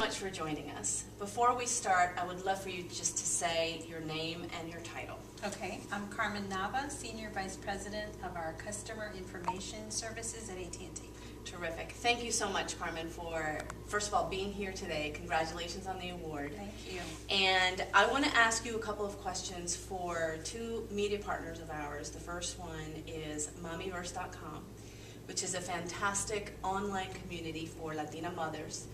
much for joining us. Before we start, I would love for you just to say your name and your title. Okay, I'm Carmen Nava, Senior Vice President of our Customer Information Services at AT&T. Terrific. Thank you so much, Carmen, for, first of all, being here today. Congratulations on the award. Thank you. And I want to ask you a couple of questions for two media partners of ours. The first one is mommyverse.com, which is a fantastic online community for Latina mothers.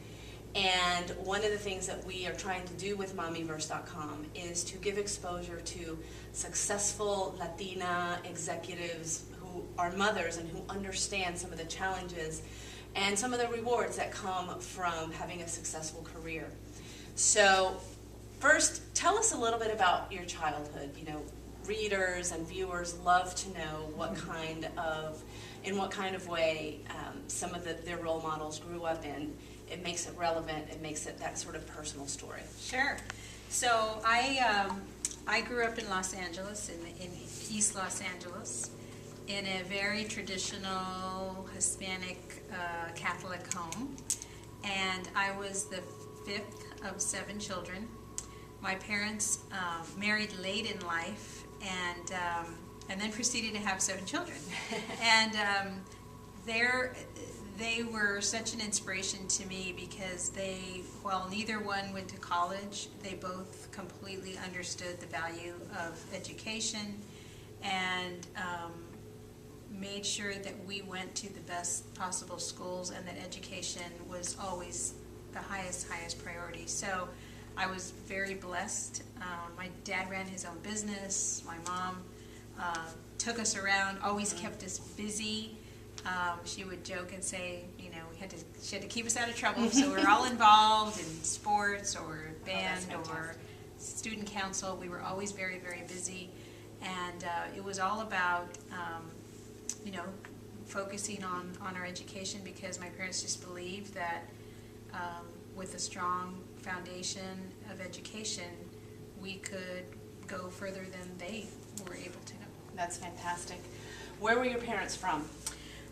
And one of the things that we are trying to do with mommyverse.com is to give exposure to successful Latina executives who are mothers and who understand some of the challenges and some of the rewards that come from having a successful career. So first, tell us a little bit about your childhood. You know, readers and viewers love to know what kind of, in what kind of way some of their role models grew up in. It makes it relevant. It makes it that sort of personal story. Sure. So I grew up in Los Angeles, in East Los Angeles, in a very traditional Hispanic Catholic home, and I was the fifth of 7 children. My parents married late in life, and then proceeded to have 7 children, and they were such an inspiration to me because while neither one went to college, they both completely understood the value of education and made sure that we went to the best possible schools and that education was always the highest priority. So I was very blessed. My dad ran his own business. My mom took us around, always kept us busy. She would joke and say, you know, she had to keep us out of trouble, so we were all involved in sports or band or student council. We were always very, very busy, and it was all about, you know, focusing on our education because my parents just believed that with a strong foundation of education, we could go further than they were able to. That's fantastic. Where were your parents from?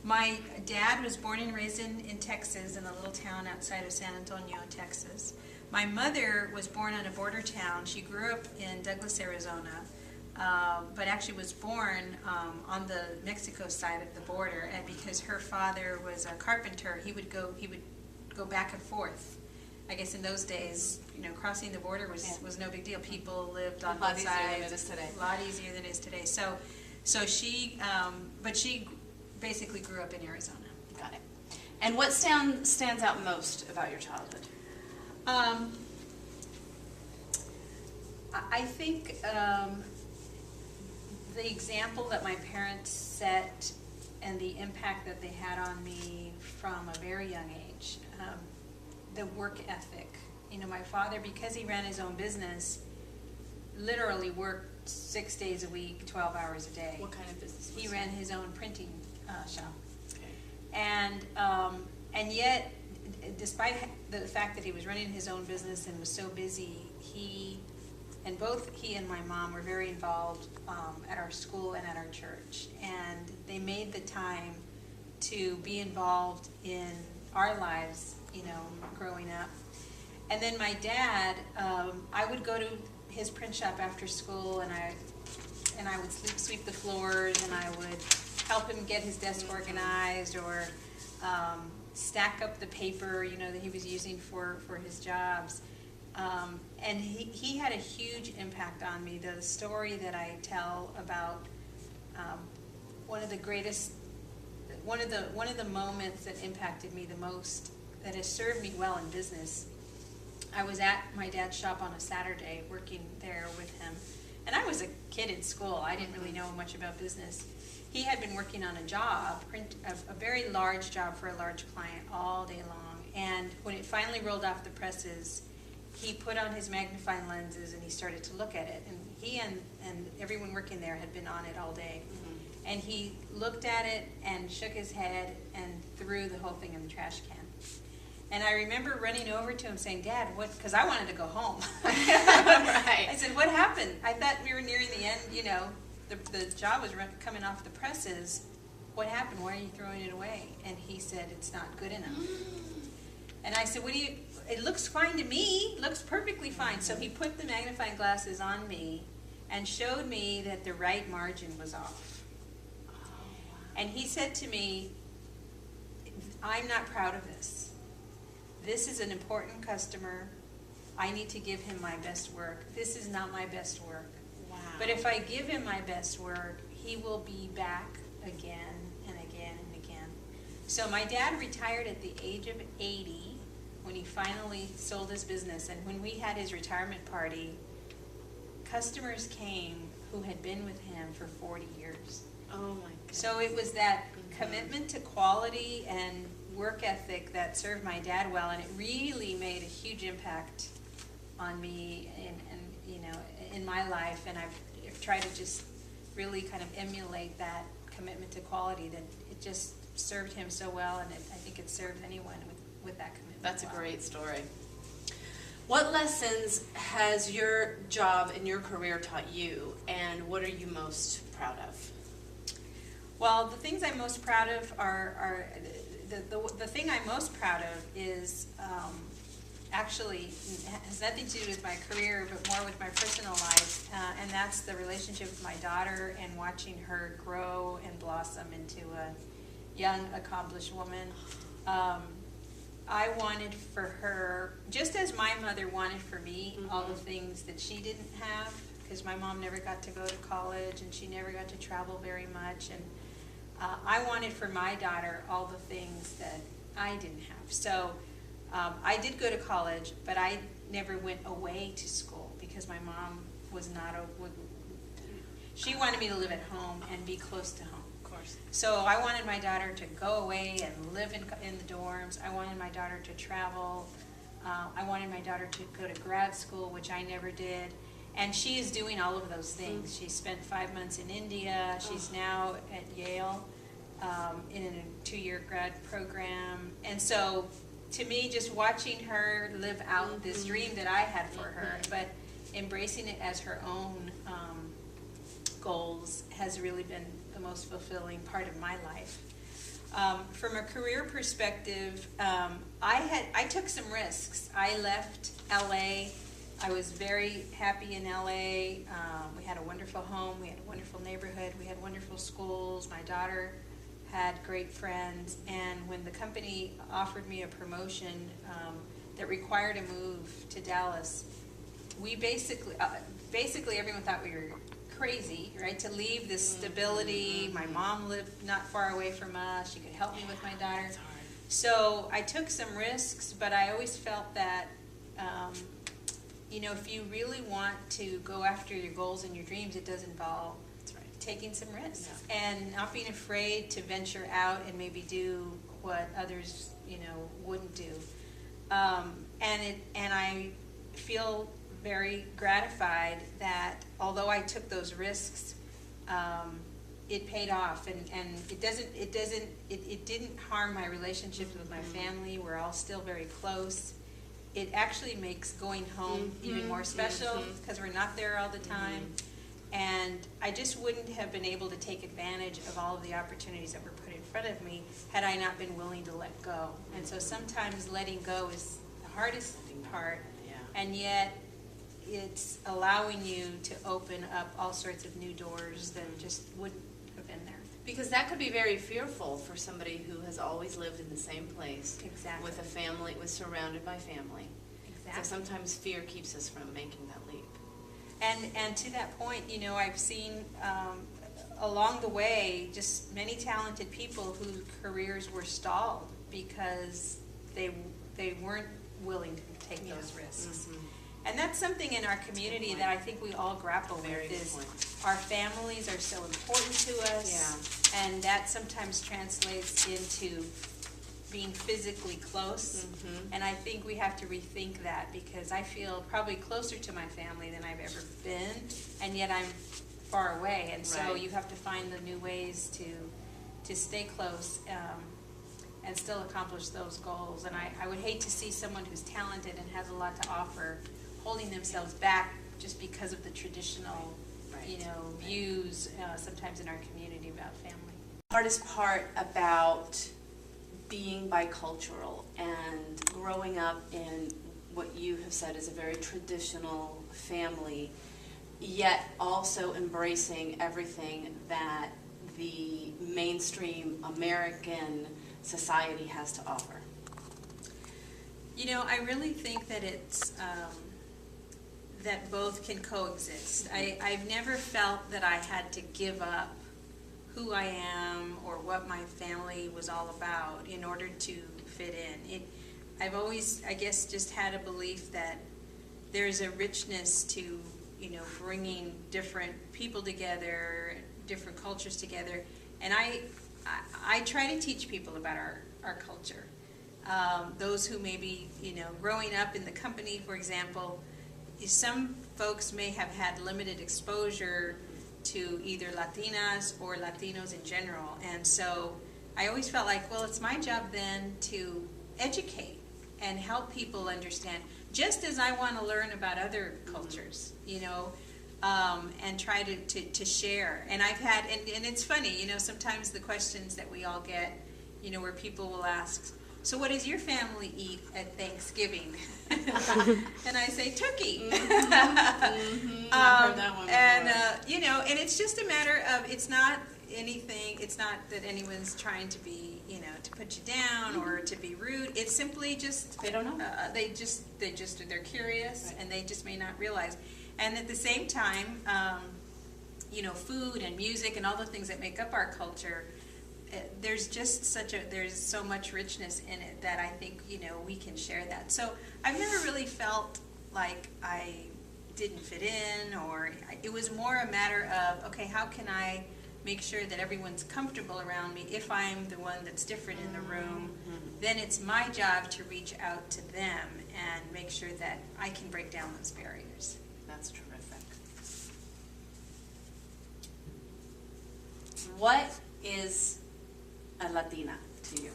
My dad was born and raised in Texas, in a little town outside of San Antonio, Texas. My mother was born in a border town. She grew up in Douglas, Arizona, but actually was born on the Mexico side of the border. And because her father was a carpenter, he would go back and forth. I guess in those days, you know, crossing the border was no big deal. People lived on both sides. A lot easier than it is today. A lot easier than it is today. So she, but she basically grew up in Arizona. Got it. And what stands out most about your childhood? I think the example that my parents set and the impact that they had on me from a very young age, the work ethic. You know, my father, because he ran his own business, literally worked 6 days a week, 12 hours a day. What kind of business was he ran his own printing shop. Okay. And yet, despite the fact that he was running his own business and was so busy, both he and my mom were very involved at our school and at our church, and they made the time to be involved in our lives, you know, growing up. And then my dad, I would go to his print shop after school, and I would sweep the floors, and I would help him get his desk organized, or stack up the paper, you know, that he was using for his jobs. And he had a huge impact on me. The story that I tell about one of the moments that impacted me the most, that has served me well in business. I was at my dad's shop on a Saturday working there with him, and I was a kid in school. I didn't really know much about business. He had been working on a job, a very large job for a large client all day long, and when it finally rolled off the presses, he put on his magnifying lenses and he started to look at it, and he and everyone working there had been on it all day. Mm-hmm. And he looked at it and shook his head and threw the whole thing in the trash can. And I remember running over to him saying, "Dad, what?" Because I wanted to go home. Right. I said, "What happened? I thought we were nearing the end. You know, the job was coming off the presses. What happened? Why are you throwing it away?" And he said, "It's not good enough." And I said, "What do you?" it looks fine to me, looks perfectly fine. So he put the magnifying glasses on me and showed me that the right margin was off. And he said to me, I'm not proud of this. This is an important customer. I need to give him my best work. This is not my best work. Wow. But if I give him my best work, he will be back again and again and again. So my dad retired at the age of 80 when he finally sold his business. And when we had his retirement party, customers came who had been with him for 40 years. Oh my goodness. So it was that commitment to quality and work ethic that served my dad well, and it really made a huge impact on me and you know, in my life. And I've tried to just really kind of emulate that commitment to quality, that it just served him so well, and I think it served anyone with that commitment. That's a well. great story. What lessons has your job and your career taught you, and what are you most proud of? Well, the things I'm most proud of are the thing I'm most proud of is actually has nothing to do with my career, but more with my personal life, and that's the relationship with my daughter and watching her grow and blossom into a young, accomplished woman. I wanted for her, just as my mother wanted for me, all the things that she didn't have, because my mom never got to go to college and she never got to travel very much, and I wanted for my daughter all the things that I didn't have. So I did go to college, but I never went away to school because my mom was not she wanted me to live at home and be close to home. Of course. So I wanted my daughter to go away and live in the dorms. I wanted my daughter to travel. I wanted my daughter to go to grad school, which I never did. And she is doing all of those things. She spent 5 months in India. She's now at Yale in a 2-year grad program. And so to me, just watching her live out this dream that I had for her, but embracing it as her own goals has really been the most fulfilling part of my life. From a career perspective, I took some risks. I left LA. I was very happy in LA. We had a wonderful home. We had a wonderful neighborhood. We had wonderful schools. My daughter had great friends. And when the company offered me a promotion that required a move to Dallas, we basically everyone thought we were crazy, right? To leave this stability. My mom lived not far away from us. She could help me with my daughter. So I took some risks, but I always felt that you know, if you really want to go after your goals and your dreams, it does involve taking some risks and not being afraid to venture out and maybe do what others, you know, wouldn't do. And I feel very gratified that although I took those risks, it paid off, and it didn't harm my relationships with my family. We're all still very close. It actually makes going home even more special because we're not there all the time. And I just wouldn't have been able to take advantage of all of the opportunities that were put in front of me had I not been willing to let go. And so sometimes letting go is the hardest part, and yet it's allowing you to open up all sorts of new doors that just wouldn't have been there. Because that could be very fearful for somebody who has always lived in the same place. Exactly. With a family, was surrounded by family. Exactly. So sometimes fear keeps us from making that leap. And to that point, you know, I've seen along the way just many talented people whose careers were stalled because they weren't willing to take those risks. And that's something in our community that I think we all grapple with, is our families are so important to us, and that sometimes translates into being physically close. And I think we have to rethink that, because I feel probably closer to my family than I've ever been, and yet I'm far away. And so you have to find the new ways to stay close and still accomplish those goals. And I would hate to see someone who's talented and has a lot to offer holding themselves back just because of the traditional views sometimes in our community about family. Hardest part about being bicultural and growing up in what you have said is a very traditional family, yet also embracing everything that the mainstream American society has to offer? You know, I really think that it's that both can coexist. I've never felt that I had to give up who I am or what my family was all about in order to fit in. I've always, I guess, just had a belief that there's a richness to, you know, bringing different people together, different cultures together, and I try to teach people about our culture. Those who may be, you know, growing up in the company, for example, some folks may have had limited exposure to either Latinas or Latinos in general, and so I always felt like, well, it's my job then to educate and help people understand, just as I want to learn about other cultures, you know, and try to share. And I've had, and it's funny, you know, sometimes the questions that we all get, you know, where people will ask, so what does your family eat at Thanksgiving? And I say turkey. I've heard that one before. And, you know, and it's just a matter of, it's not anything, it's not that anyone's trying to be, you know, to put you down or to be rude. It's simply just, They don't know. they're curious, Right. and they just may not realize. And at the same time, you know, food and music and all the things that make up our culture, there's just there's so much richness in it that I think, you know, we can share that. So I've never really felt like I didn't fit in, or it was more a matter of, okay, how can I make sure that everyone's comfortable around me? If I'm the one that's different in the room, then it's my job to reach out to them and make sure that I can break down those barriers. That's terrific. What is a Latina to you?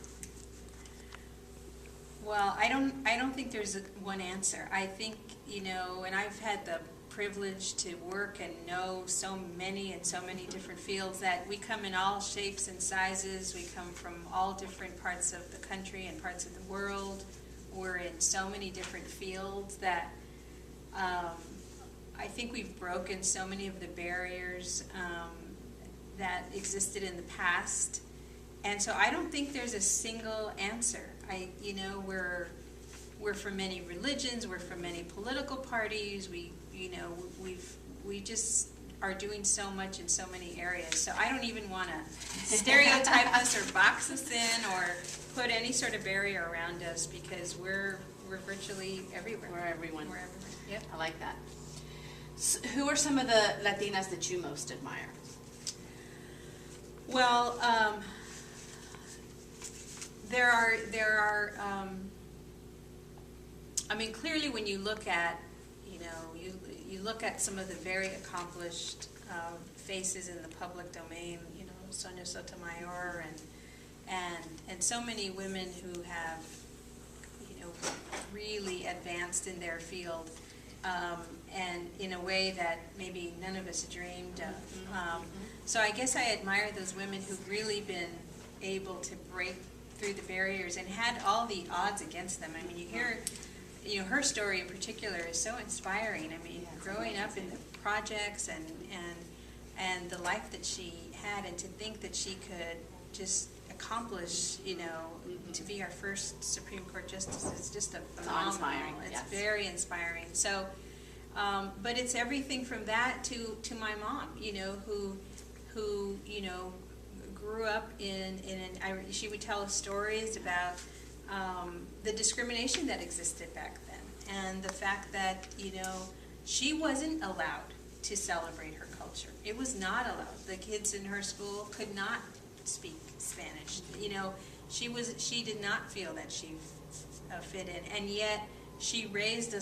Well, I don't think there's one answer. I think, you know, and I've had the privilege to work and know so many in so many different fields, that we come in all shapes and sizes. We come from all different parts of the country and parts of the world. We're in so many different fields that I think we've broken so many of the barriers that existed in the past. And so I don't think there's a single answer. You know, we're from many religions, we're from many political parties. We just are doing so much in so many areas. So I don't even want to stereotype us or box us in or put any sort of barrier around us, because we're virtually everywhere. We're everyone. We're everywhere. Yep. I like that. So who are some of the Latinas that you most admire? Well, there are. I mean, clearly, when you look at, you know, you look at some of the very accomplished faces in the public domain. You know, Sonia Sotomayor and so many women who have, you know, really advanced in their field, and in a way that maybe none of us dreamed of. So I guess I admire those women who've really been able to break through the barriers and had all the odds against them. I mean, you hear, you know, her story in particular is so inspiring. I mean, growing up in the projects and the life that she had, and to think that she could just accomplish, you know, to be our first Supreme Court justice is just a phenomenal. Inspiring, It's yes. very inspiring. So, but it's everything from that to my mom, you know, who you know, grew up she would tell us stories about the discrimination that existed back then, and the fact that, you know, she wasn't allowed to celebrate her culture. It was not allowed. The kids in her school could not speak Spanish. You know, she did not feel that she fit in, and yet she raised us